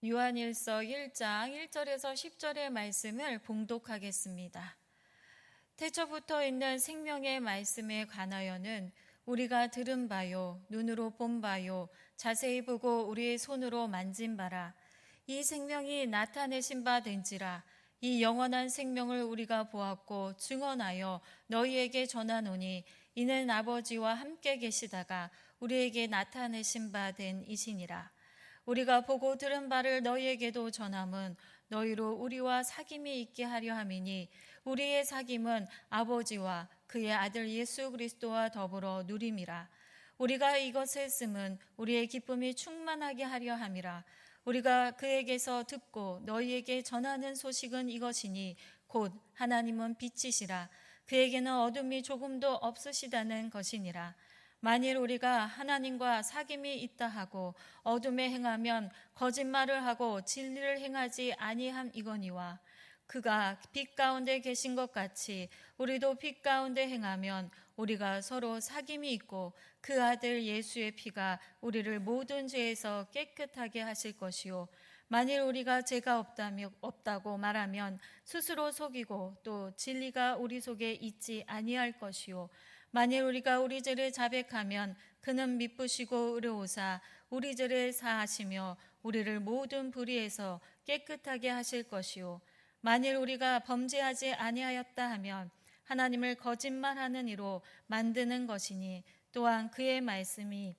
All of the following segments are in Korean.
요한일서 1장 1절에서 10절의 말씀을 봉독하겠습니다. 태초부터 있는 생명의 말씀에 관하여는 우리가 들은 바요, 눈으로 본 바요, 자세히 보고 우리의 손으로 만진 바라. 이 생명이 나타내신 바 된지라. 이 영원한 생명을 우리가 보았고 증언하여 너희에게 전하노니 이는 아버지와 함께 계시다가 우리에게 나타내신 바 된 이시니라. 우리가 보고 들은 바를 너희에게도 전함은 너희로 우리와 사귐이 있게 하려 함이니 우리의 사귐은 아버지와 그의 아들 예수 그리스도와 더불어 누림이라. 우리가 이것을 쓰면 우리의 기쁨이 충만하게 하려 함이라. 우리가 그에게서 듣고 너희에게 전하는 소식은 이것이니 곧 하나님은 빛이시라. 그에게는 어둠이 조금도 없으시다는 것이니라. 만일 우리가 하나님과 사귐이 있다 하고 어둠에 행하면 거짓말을 하고 진리를 행하지 아니함이거니와 그가 빛 가운데 계신 것 같이 우리도 빛 가운데 행하면 우리가 서로 사귐이 있고 그 아들 예수의 피가 우리를 모든 죄에서 깨끗하게 하실 것이요 만일 우리가 죄가 없다고 말하면 스스로 속이고 또 진리가 우리 속에 있지 아니할 것이요 만일 우리가 우리 죄를 자백하면 그는 미쁘시고 의로우사 우리 죄를 사하시며 우리를 모든 불의에서 깨끗하게 하실 것이요 만일 우리가 범죄하지 아니하였다 하면 하나님을 거짓말하는 이로 만드는 것이니 또한 그의 말씀이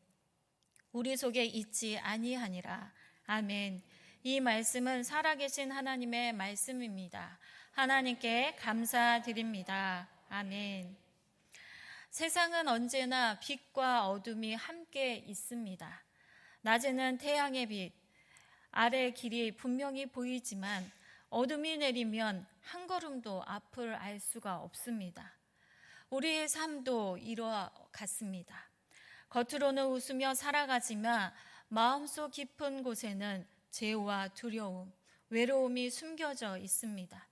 우리 속에 있지 아니하니라. 아멘. 이 말씀은 살아계신 하나님의 말씀입니다. 하나님께 감사드립니다. 아멘. 세상은 언제나 빛과 어둠이 함께 있습니다. 낮에는 태양의 빛, 아래의 길이 분명히 보이지만 어둠이 내리면 한 걸음도 앞을 알 수가 없습니다. 우리의 삶도 이와 같습니다. 겉으로는 웃으며 살아가지만 마음속 깊은 곳에는 죄와 두려움, 외로움이 숨겨져 있습니다.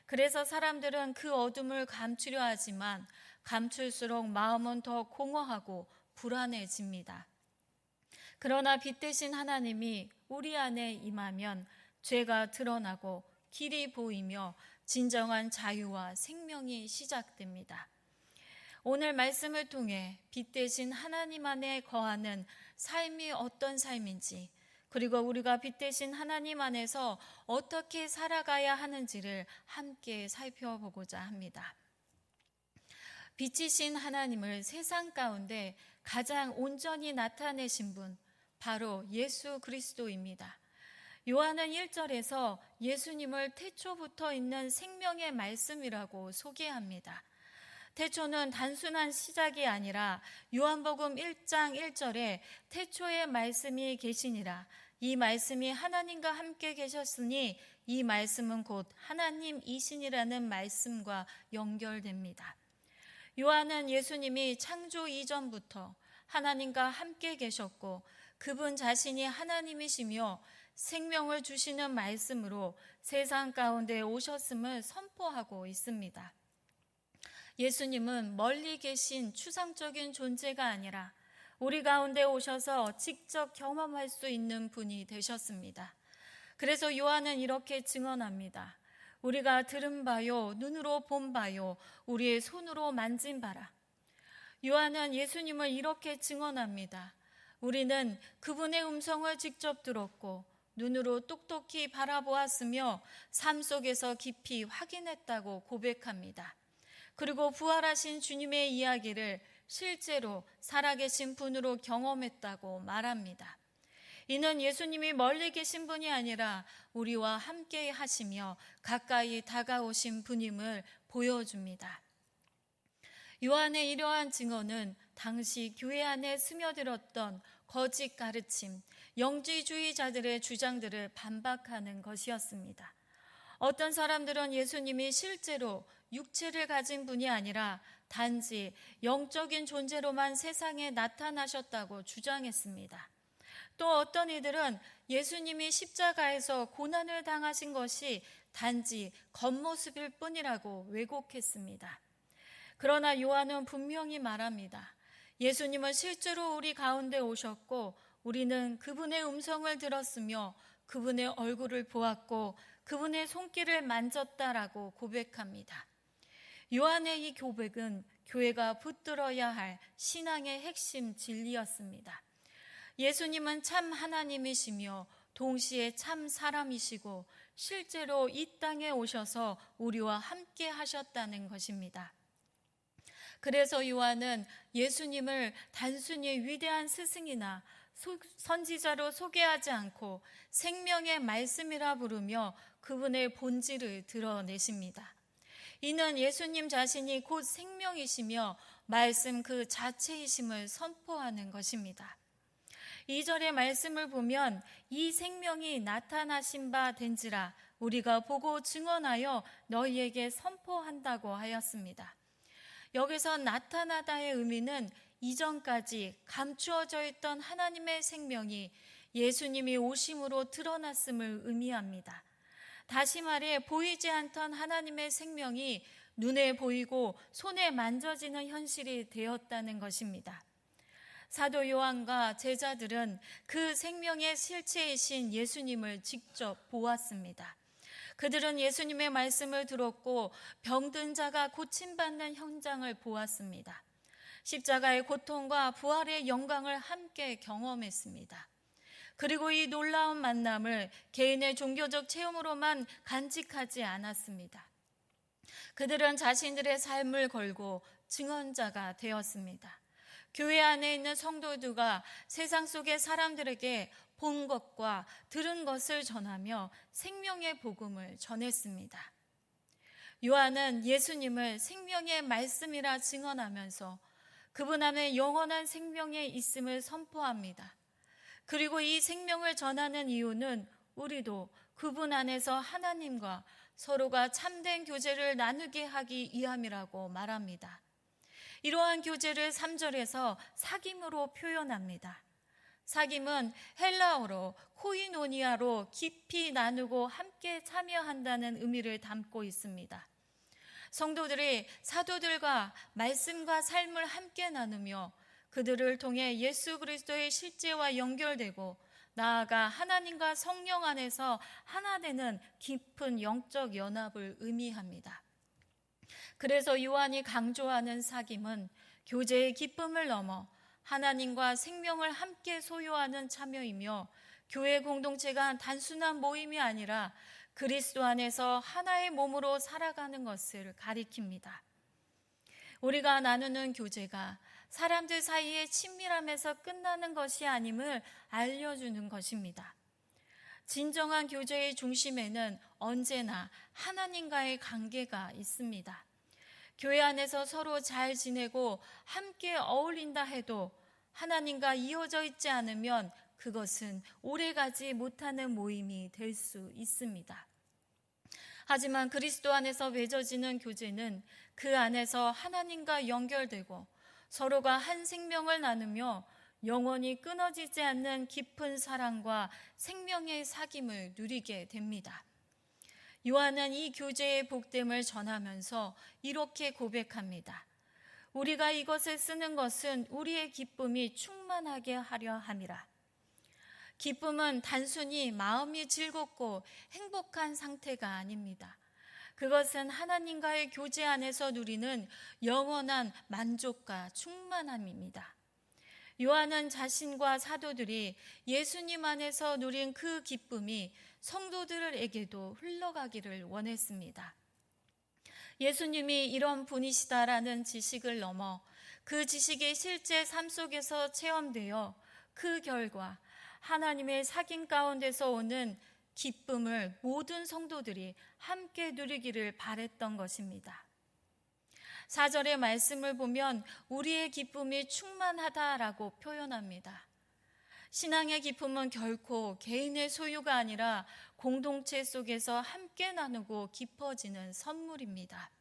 그래서 사람들은 그 어둠을 감추려 하지만 감출수록 마음은 더 공허하고 불안해집니다. 그러나 빛 대신 하나님이 우리 안에 임하면 죄가 드러나고 길이 보이며 진정한 자유와 생명이 시작됩니다. 오늘 말씀을 통해 빛 대신 하나님 안에 거하는 삶이 어떤 삶인지 그리고 우리가 빛 대신 하나님 안에서 어떻게 살아가야 하는지를 함께 살펴보고자 합니다. 빛이신 하나님을 세상 가운데 가장 온전히 나타내신 분 바로 예수 그리스도입니다. 요한은 1절에서 예수님을 태초부터 있는 생명의 말씀이라고 소개합니다. 태초는 단순한 시작이 아니라 요한복음 1장 1절에 태초에 말씀이 계시니라. 이 말씀이 하나님과 함께 계셨으니 이 말씀은 곧 하나님이시니라는 말씀과 연결됩니다. 요한은 예수님이 창조 이전부터 하나님과 함께 계셨고 그분 자신이 하나님이시며 생명을 주시는 말씀으로 세상 가운데 오셨음을 선포하고 있습니다. 예수님은 멀리 계신 추상적인 존재가 아니라 우리 가운데 오셔서 직접 경험할 수 있는 분이 되셨습니다. 그래서 요한은 이렇게 증언합니다. 우리가 들은 바요, 눈으로 본 바요, 우리의 손으로 만진 바라. 요한은 예수님을 이렇게 증언합니다. 우리는 그분의 음성을 직접 들었고 눈으로 똑똑히 바라보았으며 삶 속에서 깊이 확인했다고 고백합니다. 그리고 부활하신 주님의 이야기를 실제로 살아계신 분으로 경험했다고 말합니다. 이는 예수님이 멀리 계신 분이 아니라 우리와 함께 하시며 가까이 다가오신 분임을 보여줍니다. 요한의 이러한 증언은 당시 교회 안에 스며들었던 거짓 가르침, 영지주의자들의 주장들을 반박하는 것이었습니다. 어떤 사람들은 예수님이 실제로 육체를 가진 분이 아니라 단지 영적인 존재로만 세상에 나타나셨다고 주장했습니다. 또 어떤 이들은 예수님이 십자가에서 고난을 당하신 것이 단지 겉모습일 뿐이라고 왜곡했습니다. 그러나 요한은 분명히 말합니다. 예수님은 실제로 우리 가운데 오셨고 우리는 그분의 음성을 들었으며 그분의 얼굴을 보았고 그분의 손길을 만졌다라고 고백합니다. 요한의 이 고백은 교회가 붙들어야 할 신앙의 핵심 진리였습니다. 예수님은 참 하나님이시며 동시에 참 사람이시고 실제로 이 땅에 오셔서 우리와 함께 하셨다는 것입니다. 그래서 요한은 예수님을 단순히 위대한 스승이나 선지자로 소개하지 않고 생명의 말씀이라 부르며 그분의 본질을 드러내십니다. 이는 예수님 자신이 곧 생명이시며 말씀 그 자체이심을 선포하는 것입니다. 2절의 말씀을 보면 이 생명이 나타나신 바 된지라 우리가 보고 증언하여 너희에게 선포한다고 하였습니다. 여기서 나타나다의 의미는 이전까지 감추어져 있던 하나님의 생명이 예수님이 오심으로 드러났음을 의미합니다. 다시 말해 보이지 않던 하나님의 생명이 눈에 보이고 손에 만져지는 현실이 되었다는 것입니다. 사도 요한과 제자들은 그 생명의 실체이신 예수님을 직접 보았습니다. 그들은 예수님의 말씀을 들었고 병든 자가 고침받는 현장을 보았습니다. 십자가의 고통과 부활의 영광을 함께 경험했습니다. 그리고 이 놀라운 만남을 개인의 종교적 체험으로만 간직하지 않았습니다. 그들은 자신들의 삶을 걸고 증언자가 되었습니다. 교회 안에 있는 성도들과 세상 속의 사람들에게 본 것과 들은 것을 전하며 생명의 복음을 전했습니다. 요한은 예수님을 생명의 말씀이라 증언하면서 그분 안에 영원한 생명이 있음을 선포합니다. 그리고 이 생명을 전하는 이유는 우리도 그분 안에서 하나님과 서로가 참된 교제를 나누게 하기 위함이라고 말합니다. 이러한 교제를 3절에서 사귐으로 표현합니다. 사귐은 헬라어로 코이노니아로 깊이 나누고 함께 참여한다는 의미를 담고 있습니다. 성도들이 사도들과 말씀과 삶을 함께 나누며 그들을 통해 예수 그리스도의 실제와 연결되고 나아가 하나님과 성령 안에서 하나 되는 깊은 영적 연합을 의미합니다. 그래서 요한이 강조하는 사귐은 교제의 기쁨을 넘어 하나님과 생명을 함께 소유하는 참여이며 교회 공동체가 단순한 모임이 아니라 그리스도 안에서 하나의 몸으로 살아가는 것을 가리킵니다. 우리가 나누는 교제가 사람들 사이의 친밀함에서 끝나는 것이 아님을 알려주는 것입니다. 진정한 교제의 중심에는 언제나 하나님과의 관계가 있습니다. 교회 안에서 서로 잘 지내고 함께 어울린다 해도 하나님과 이어져 있지 않으면 그것은 오래가지 못하는 모임이 될 수 있습니다. 하지만 그리스도 안에서 맺어지는 교제는 그 안에서 하나님과 연결되고 서로가 한 생명을 나누며 영원히 끊어지지 않는 깊은 사랑과 생명의 사귐을 누리게 됩니다. 요한은 이 교제의 복됨을 전하면서 이렇게 고백합니다. 우리가 이것을 쓰는 것은 우리의 기쁨이 충만하게 하려 함이라. 기쁨은 단순히 마음이 즐겁고 행복한 상태가 아닙니다. 그것은 하나님과의 교제 안에서 누리는 영원한 만족과 충만함입니다. 요한은 자신과 사도들이 예수님 안에서 누린 그 기쁨이 성도들에게도 흘러가기를 원했습니다. 예수님이 이런 분이시다라는 지식을 넘어 그 지식이 실제 삶 속에서 체험되어 그 결과 하나님의 사귐 가운데서 오는 기쁨을 모든 성도들이 함께 누리기를 바랬던 것입니다. 4절의 말씀을 보면 우리의 기쁨이 충만하다라고 표현합니다. 신앙의 기쁨은 결코 개인의 소유가 아니라 공동체 속에서 함께 나누고 깊어지는 선물입니다.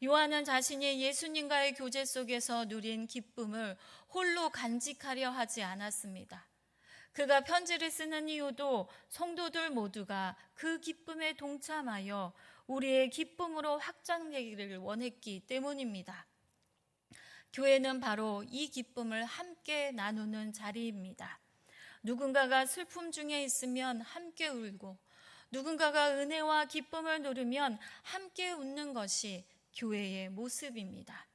요한은 자신이 예수님과의 교제 속에서 누린 기쁨을 홀로 간직하려 하지 않았습니다. 그가 편지를 쓰는 이유도 성도들 모두가 그 기쁨에 동참하여 우리의 기쁨으로 확장되기를 원했기 때문입니다. 교회는 바로 이 기쁨을 함께 나누는 자리입니다. 누군가가 슬픔 중에 있으면 함께 울고 누군가가 은혜와 기쁨을 누리면 함께 웃는 것이 교회의 모습입니다.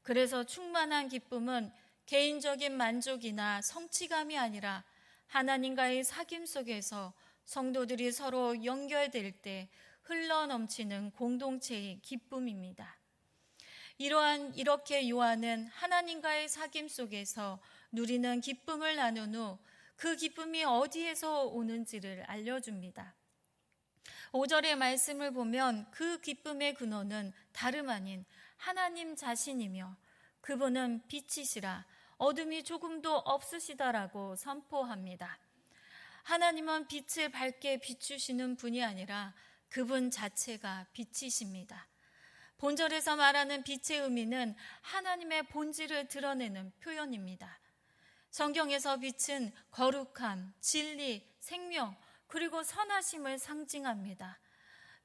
그래서 충만한 기쁨은 개인적인 만족이나 성취감이 아니라 하나님과의 사귐 속에서 성도들이 서로 연결될 때 흘러넘치는 공동체의 기쁨입니다. 이렇게 요한은 하나님과의 사귐 속에서 누리는 기쁨을 나눈 후 그 기쁨이 어디에서 오는지를 알려줍니다. 5절의 말씀을 보면 그 기쁨의 근원은 다름 아닌 하나님 자신이며 그분은 빛이시라 어둠이 조금도 없으시다라고 선포합니다. 하나님은 빛을 밝게 비추시는 분이 아니라 그분 자체가 빛이십니다. 본절에서 말하는 빛의 의미는 하나님의 본질을 드러내는 표현입니다. 성경에서 빛은 거룩함, 진리, 생명, 그리고 선하심을 상징합니다.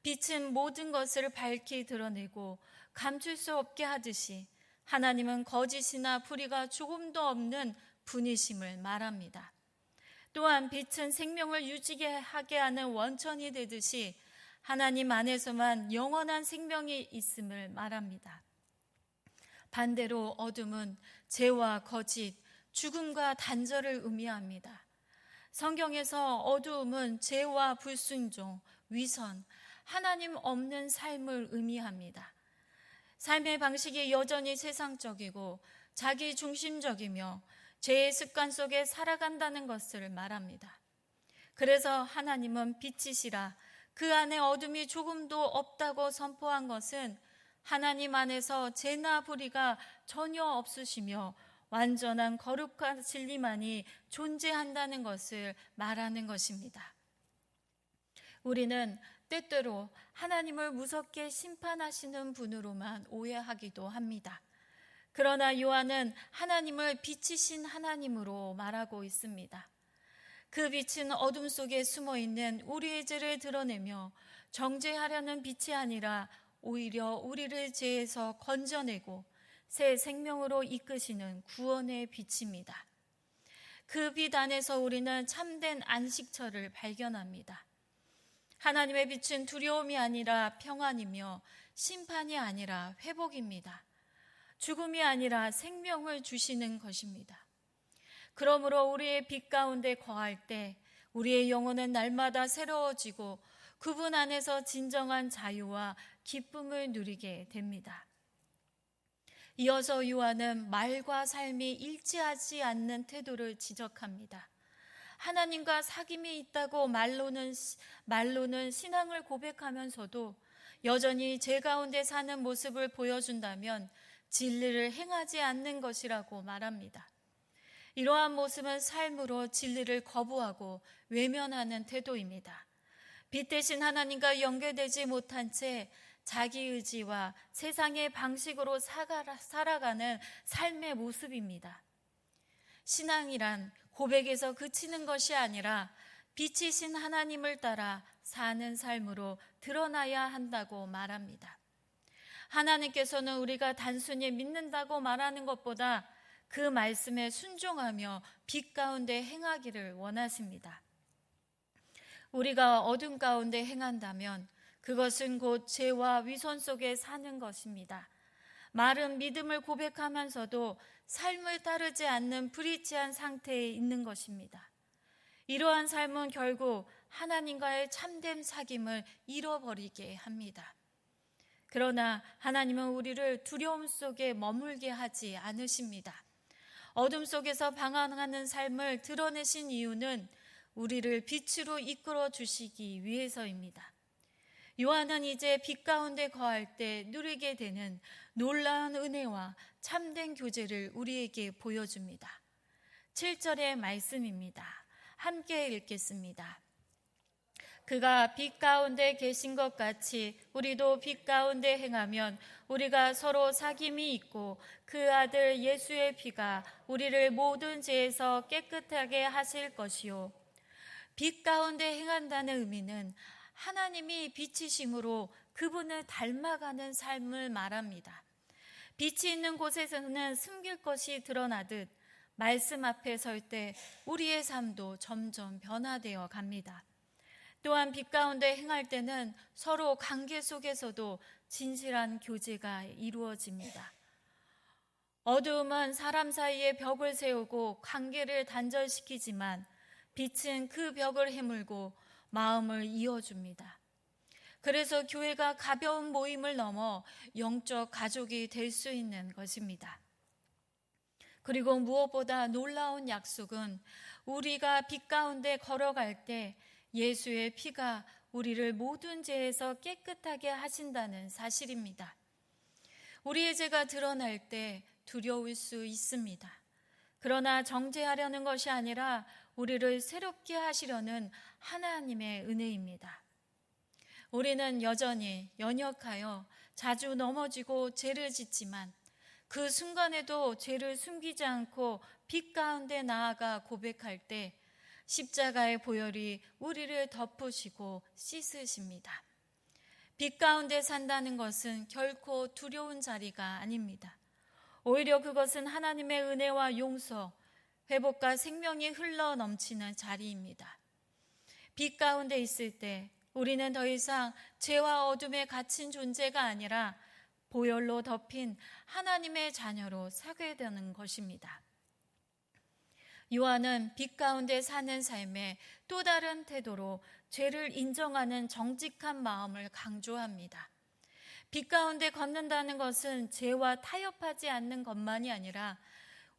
빛은 모든 것을 밝히 드러내고 감출 수 없게 하듯이 하나님은 거짓이나 불의가 조금도 없는 분이심을 말합니다. 또한 빛은 생명을 유지하게 하는 원천이 되듯이 하나님 안에서만 영원한 생명이 있음을 말합니다. 반대로 어둠은 죄와 거짓, 죽음과 단절을 의미합니다. 성경에서 어두움은 죄와 불순종, 위선, 하나님 없는 삶을 의미합니다. 삶의 방식이 여전히 세상적이고 자기 중심적이며 죄의 습관 속에 살아간다는 것을 말합니다. 그래서 하나님은 빛이시라 그 안에 어둠이 조금도 없다고 선포한 것은 하나님 안에서 죄나 불의가 전혀 없으시며 완전한 거룩한 진리만이 존재한다는 것을 말하는 것입니다. 우리는 때때로 하나님을 무섭게 심판하시는 분으로만 오해하기도 합니다. 그러나 요한은 하나님을 빛이신 하나님으로 말하고 있습니다. 그 빛은 어둠 속에 숨어있는 우리의 죄를 드러내며 정죄하려는 빛이 아니라 오히려 우리를 죄에서 건져내고 새 생명으로 이끄시는 구원의 빛입니다. 그 빛 안에서 우리는 참된 안식처를 발견합니다. 하나님의 빛은 두려움이 아니라 평안이며 심판이 아니라 회복입니다. 죽음이 아니라 생명을 주시는 것입니다. 그러므로 우리의 빛 가운데 거할 때 우리의 영혼은 날마다 새로워지고 그분 안에서 진정한 자유와 기쁨을 누리게 됩니다. 이어서 요한은 말과 삶이 일치하지 않는 태도를 지적합니다. 하나님과 사귐이 있다고 말로는 신앙을 고백하면서도 여전히 죄 가운데 사는 모습을 보여준다면 진리를 행하지 않는 것이라고 말합니다. 이러한 모습은 삶으로 진리를 거부하고 외면하는 태도입니다. 빛 대신 하나님과 연결되지 못한 채 자기 의지와 세상의 방식으로 살아가는 삶의 모습입니다. 신앙이란 고백에서 그치는 것이 아니라 빛이신 하나님을 따라 사는 삶으로 드러나야 한다고 말합니다. 하나님께서는 우리가 단순히 믿는다고 말하는 것보다 그 말씀에 순종하며 빛 가운데 행하기를 원하십니다. 우리가 어둠 가운데 행한다면 그것은 곧 죄와 위선 속에 사는 것입니다. 말은 믿음을 고백하면서도 삶을 따르지 않는 불일치한 상태에 있는 것입니다. 이러한 삶은 결국 하나님과의 참된 사귐을 잃어버리게 합니다. 그러나 하나님은 우리를 두려움 속에 머물게 하지 않으십니다. 어둠 속에서 방황하는 삶을 드러내신 이유는 우리를 빛으로 이끌어 주시기 위해서입니다. 요한은 이제 빛 가운데 거할 때 누리게 되는 놀라운 은혜와 참된 교제를 우리에게 보여줍니다. 7절의 말씀입니다. 함께 읽겠습니다. 그가 빛 가운데 계신 것 같이 우리도 빛 가운데 행하면 우리가 서로 사귐이 있고 그 아들 예수의 피가 우리를 모든 죄에서 깨끗하게 하실 것이요. 빛 가운데 행한다는 의미는 하나님이 빛이심으로 그분을 닮아가는 삶을 말합니다. 빛이 있는 곳에서는 숨길 것이 드러나듯 말씀 앞에 설 때 우리의 삶도 점점 변화되어 갑니다. 또한 빛 가운데 행할 때는 서로 관계 속에서도 진실한 교제가 이루어집니다. 어두움은 사람 사이에 벽을 세우고 관계를 단절시키지만 빛은 그 벽을 해물고 마음을 이어줍니다. 그래서 교회가 가벼운 모임을 넘어 영적 가족이 될 수 있는 것입니다. 그리고 무엇보다 놀라운 약속은 우리가 빛 가운데 걸어갈 때 예수의 피가 우리를 모든 죄에서 깨끗하게 하신다는 사실입니다. 우리의 죄가 드러날 때 두려울 수 있습니다. 그러나 정죄하려는 것이 아니라 우리를 새롭게 하시려는 하나님의 은혜입니다. 우리는 여전히 연약하여 자주 넘어지고 죄를 짓지만 그 순간에도 죄를 숨기지 않고 빛 가운데 나아가 고백할 때 십자가의 보혈이 우리를 덮으시고 씻으십니다. 빛 가운데 산다는 것은 결코 두려운 자리가 아닙니다. 오히려 그것은 하나님의 은혜와 용서, 회복과 생명이 흘러 넘치는 자리입니다. 빛 가운데 있을 때 우리는 더 이상 죄와 어둠에 갇힌 존재가 아니라 보혈로 덮인 하나님의 자녀로 살게 되는 것입니다. 요한은 빛 가운데 사는 삶의 또 다른 태도로 죄를 인정하는 정직한 마음을 강조합니다. 빛 가운데 걷는다는 것은 죄와 타협하지 않는 것만이 아니라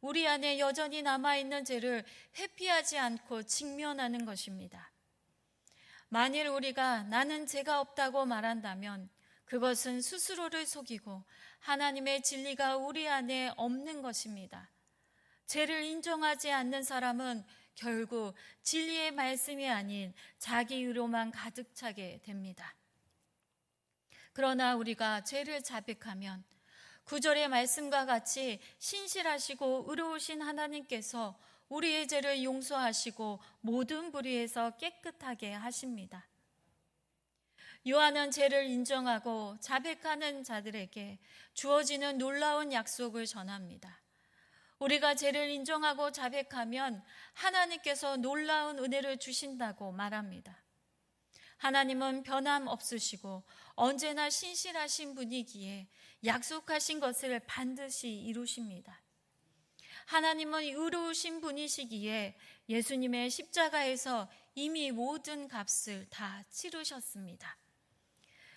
우리 안에 여전히 남아있는 죄를 회피하지 않고 직면하는 것입니다. 만일 우리가 나는 죄가 없다고 말한다면 그것은 스스로를 속이고 하나님의 진리가 우리 안에 없는 것입니다. 죄를 인정하지 않는 사람은 결국 진리의 말씀이 아닌 자기 의로만 가득 차게 됩니다. 그러나 우리가 죄를 자백하면 9절의 말씀과 같이 신실하시고 의로우신 하나님께서 우리의 죄를 용서하시고 모든 불의에서 깨끗하게 하십니다. 요한은 죄를 인정하고 자백하는 자들에게 주어지는 놀라운 약속을 전합니다. 우리가 죄를 인정하고 자백하면 하나님께서 놀라운 은혜를 주신다고 말합니다. 하나님은 변함없으시고 언제나 신실하신 분이기에 약속하신 것을 반드시 이루십니다. 하나님은 의로우신 분이시기에 예수님의 십자가에서 이미 모든 값을 다 치르셨습니다.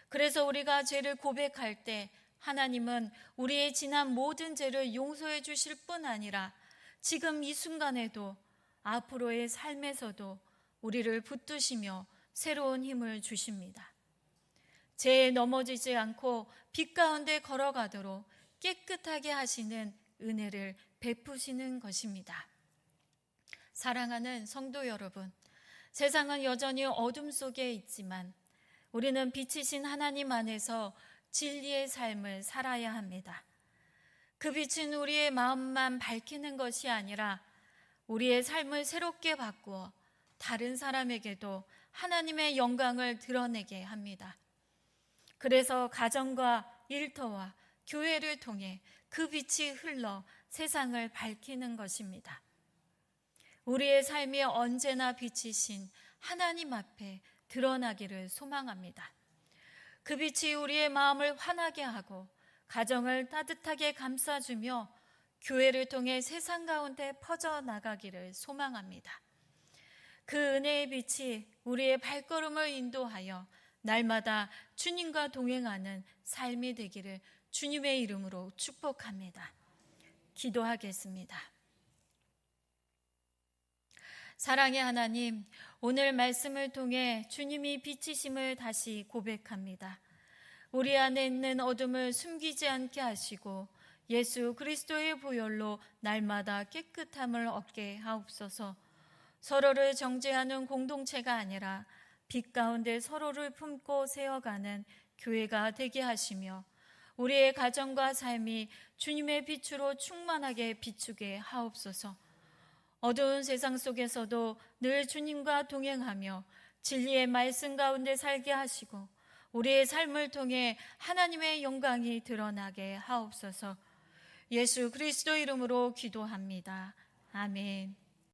그래서 우리가 죄를 고백할 때 하나님은 우리의 지난 모든 죄를 용서해 주실 뿐 아니라 지금 이 순간에도 앞으로의 삶에서도 우리를 붙드시며 새로운 힘을 주십니다. 죄에 넘어지지 않고 빛 가운데 걸어가도록 깨끗하게 하시는 은혜를 베푸시는 것입니다. 사랑하는 성도 여러분, 세상은 여전히 어둠 속에 있지만 우리는 빛이신 하나님 안에서 진리의 삶을 살아야 합니다. 그 빛은 우리의 마음만 밝히는 것이 아니라 우리의 삶을 새롭게 바꾸어 다른 사람에게도 하나님의 영광을 드러내게 합니다. 그래서 가정과 일터와 교회를 통해 그 빛이 흘러 세상을 밝히는 것입니다. 우리의 삶이 언제나 빛이신 하나님 앞에 드러나기를 소망합니다. 그 빛이 우리의 마음을 환하게 하고 가정을 따뜻하게 감싸주며 교회를 통해 세상 가운데 퍼져나가기를 소망합니다. 그 은혜의 빛이 우리의 발걸음을 인도하여 날마다 주님과 동행하는 삶이 되기를 주님의 이름으로 축복합니다. 기도하겠습니다. 사랑의 하나님, 오늘 말씀을 통해 주님이 빛이심을 다시 고백합니다. 우리 안에 있는 어둠을 숨기지 않게 하시고 예수 그리스도의 보혈로 날마다 깨끗함을 얻게 하옵소서. 서로를 정죄하는 공동체가 아니라 빛 가운데 서로를 품고 세워가는 교회가 되게 하시며 우리의 가정과 삶이 주님의 빛으로 충만하게 비추게 하옵소서. 어두운 세상 속에서도 늘 주님과 동행하며 진리의 말씀 가운데 살게 하시고 우리의 삶을 통해 하나님의 영광이 드러나게 하옵소서. 예수 그리스도 이름으로 기도합니다. 아멘.